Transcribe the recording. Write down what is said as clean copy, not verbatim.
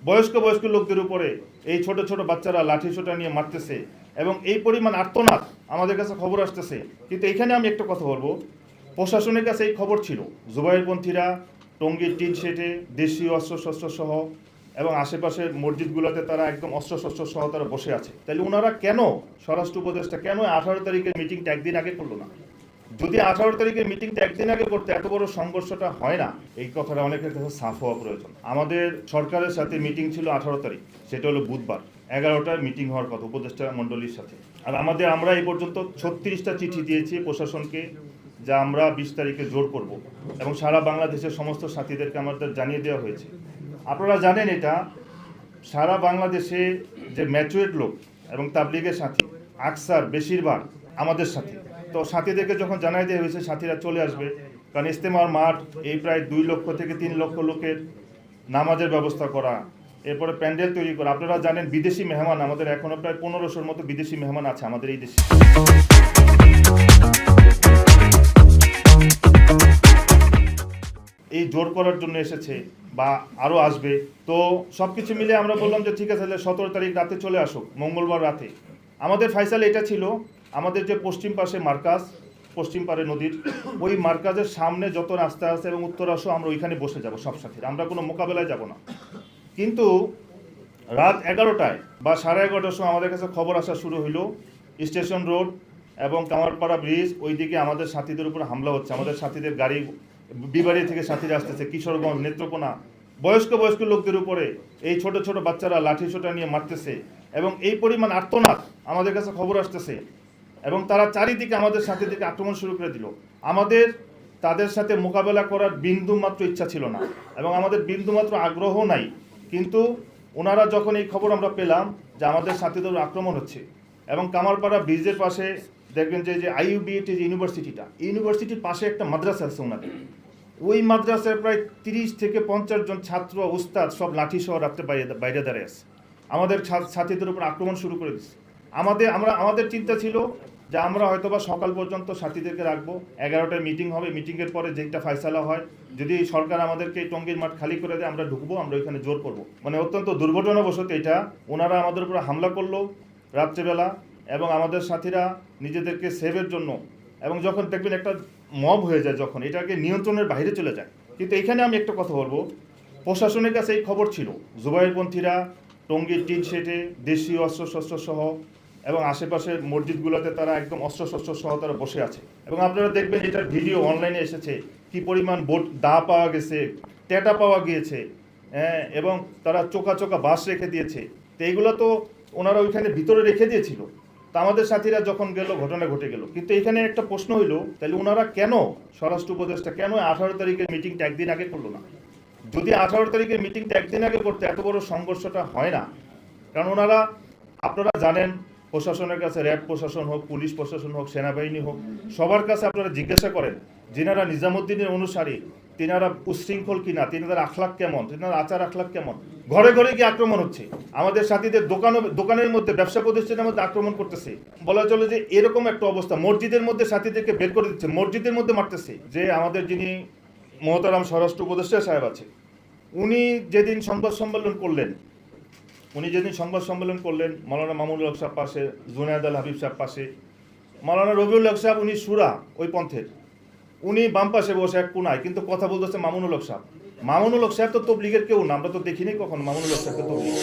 বয়স্ক বয়স্ক লোকদের উপরে এই ছোট ছোট বাচ্চারা লাঠি সোটা নিয়ে মারতেছে এবং এই পরিমাণ আর্তনাদ আমাদের কাছে খবর আসতেছে। কিন্তু এখানে আমি একটা কথা বলবো, প্রশাসনের কাছে এই খবর ছিল জুবাইরপন্থীরা টঙ্গীর টিন শেডে দেশীয় অস্ত্রশস্ত্র সহ এবং আশেপাশের মসজিদগুলোতে তারা একদম অস্ত্রশস্ত্র সহ তারা বসে আছে। তাহলে ওনারা কেন, স্বরাষ্ট্র উপদেষ্টা কেন 18 তারিখের মিটিংটা একদিন আগে করলো না? যদি 18 তারিখের মিটিংটা একদিন আগে করতে এত বড় সংঘর্ষটা হয় না, এই কথাটা অনেকের কাছে সাফ হওয়া প্রয়োজন। আমাদের সরকারের সাথে মিটিং ছিল 18 তারিখ, সেটা হলো বুধবার 11টায় মিটিং হওয়ার কথা উপদেষ্টা মণ্ডলীর সাথে। আর আমরা এই পর্যন্ত 36টা চিঠি দিয়েছি প্রশাসনকে, যা আমরা 20 তারিখে জোর করব এবং সারা বাংলাদেশের সমস্ত সাথীদেরকে আমাদের জানিয়ে দেওয়া হয়েছে। আপনারা জানেন এটা সারা বাংলাদেশে যে ম্যাচুয়ার্ড লোক এবং তাবলিগের সাথী আকসার বেশিরভাগ আমাদের সাথে, তো সাথীদেরকে যখন জানাই দেওয়া হয়েছে সাথীরা চলে আসবে, কারণ ইজতেমার মাঠ এই প্রায় 2 লক্ষ থেকে 3 লক্ষ লোকের নামাজের ব্যবস্থা করা, এরপরে প্যান্ডেল তৈরি করা। আপনারা জানেন বিদেশি মেহমান আমাদের এখনও প্রায় 1500-র মতো বিদেশি মেহমান আছে আমাদের এই দেশে। এই জোর করার জন্য এসেছে বা আরও আসবে। তো সব কিছু মিলে আমরা বললাম যে ঠিক আছে, তাহলে 17 তারিখ রাতে চলে আসুক, মঙ্গলবার রাতে। আমাদের ফাইসাল এটা ছিল, আমাদের যে পশ্চিম পাশে মার্কাজ, পশ্চিম পারে নদীর ওই মার্কাজের সামনে যত রাস্তা আছে এবং উত্তরাংশ আমরা ওইখানে বসে যাব সব সাথীরা, আমরা কোনো মোকাবেলায় যাব না। কিন্তু রাত 11টায় বা 11:30টার সময় আমাদের কাছে খবর আসা শুরু হইলো স্টেশন রোড এবং কামারপাড়া ব্রিজ ওইদিকে আমাদের সাথীদের উপর হামলা হচ্ছে। আমাদের সাথীদের গাড়ি বিবাড়ি থেকে সাথীরা আসতেছে, কিশোরগঞ্জ, নেত্রকোনা, বয়স্ক বয়স্ক লোকদের উপরে এই ছোট ছোট বাচ্চারা লাঠি সোটা নিয়ে মারতেছে এবং এই পরিমাণ আর্তনাদ আমাদের কাছে খবর আসতেছে এবং তারা চারিদিকে আমাদের সাথীদেরকে আক্রমণ শুরু করে দিল। আমাদের তাদের সাথে মোকাবেলা করার বিন্দু মাত্র ইচ্ছা ছিল না এবং আমাদের বিন্দু মাত্র আগ্রহ নাই। কিন্তু ওনারা যখন এই খবর আমরা পেলাম যে আমাদের সাথীদের আক্রমণ হচ্ছে এবং কামারপাড়া ব্রিজের পাশে দেখবেন যে আইইউবিএটি যে ইউনিভার্সিটির পাশে একটা মাদ্রাসা আছে ওনাদের, ওই মাদ্রাসায় প্রায় 30 থেকে 50 জন ছাত্র উস্তাদ সব লাঠি সহ রাত্রে বাইরে দাঁড়িয়ে আছে, আমাদের সাথীদের উপর আক্রমণ শুরু করে দিচ্ছে। আমাদের চিন্তা ছিল যে আমরা হয়তোবা সকাল পর্যন্ত সাথীদেরকে রাখবো, 11টায় মিটিং হবে, মিটিংয়ের পরে যেটা ফয়সালা হয়, যদি সরকার আমাদেরকে এই টঙ্গীর মাঠ খালি করে দেয় আমরা ঢুকবো, আমরা ওইখানে জোর করবো। মানে অত্যন্ত দুর্ঘটনাবশত এটা ওনারা আমাদের উপর হামলা করলো রাত্রেবেলা এবং আমাদের সাথীরা নিজেদেরকে সেভের জন্য, এবং যখন দেখবেন একটা মব হয়ে যায়, যখন এটাকে নিয়ন্ত্রণের বাইরে চলে যায়। কিন্তু এখানে আমি একটা কথা বলবো, প্রশাসনের কাছে এই খবর ছিল জুবাইরপন্থীরা টঙ্গীর টিন শেডে দেশীয় অস্ত্রশস্ত্র সহ এবং আশেপাশের মসজিদগুলোতে তারা একদম অস্ত্রশস্ত্র সহ তারা বসে আছে। এবং আপনারা দেখবেন এটার ভিডিও অনলাইনে এসেছে, কি পরিমাণ দা পাওয়া গেছে, টেটা পাওয়া গিয়েছে, হ্যাঁ, এবং তারা চোকা চোকা বাঁশ রেখে দিয়েছে। তো এইগুলো তো ওনারা ওইখানে ভিতরে রেখে দিয়েছিল। তা আমাদের সাথীরা যখন গেল ঘটনা ঘটে গেল। কিন্তু এখানে একটা প্রশ্ন হইল, তাহলে ওনারা কেন, স্বরাষ্ট্র উপদেষ্টা কেন 18 তারিখের মিটিংটা একদিন আগে করলো না? যদি 18 তারিখের মিটিংটা একদিন আগে করতে এত বড় সংঘর্ষটা হয় না। কারণ ওনারা, আপনারা জানেন, প্রশাসনের কাছে র্যাব প্রশাসন হোক, পুলিশ প্রশাসন হোক, সেনাবাহিনী হোক, সবার কাছে আপনারা জিজ্ঞাসা করেন যিনারা নিজামুদ্দিনের অনুসারী, তিনারা উশৃঙ্খল কিনা, তিনাদের আখলাক কেমন, তিনাদের আচার আখলাক কেমন। ঘরে ঘরে গিয়ে আক্রমণ হচ্ছে, আমাদের সাথীদের দোকানের মধ্যে, ব্যবসা প্রতিষ্ঠানের মধ্যে আক্রমণ করতেছে। বলা চলে যে এরকম একটা অবস্থা, মসজিদের মধ্যে সাথীদেরকে বের করে দিচ্ছে, মসজিদের মধ্যে মারতেছে। যে আমাদের যিনি মহতারাম স্বরাষ্ট্র উপদেষ্টা সাহেব আছে, উনি যেদিন সংবাদ সম্মেলন করলেন, মাওলানা মামুনুল হক সাহেব পাশে, জুনায়েদ আল হাবিব সাহেব পাশে, মাওলানা রবিউল হক সাহেব উনি সুরা ওই পন্থের, উনি বাম পাশে বসে এক কোনায়, কিন্তু কথা বলতেছে মামুনুল হক সাহেব। মামুনুল হক সাহেব তো তবলিগের কেউ না, আমরা তো দেখিনি কখনো মামুনুল হক সাহেবকে তবলিগ।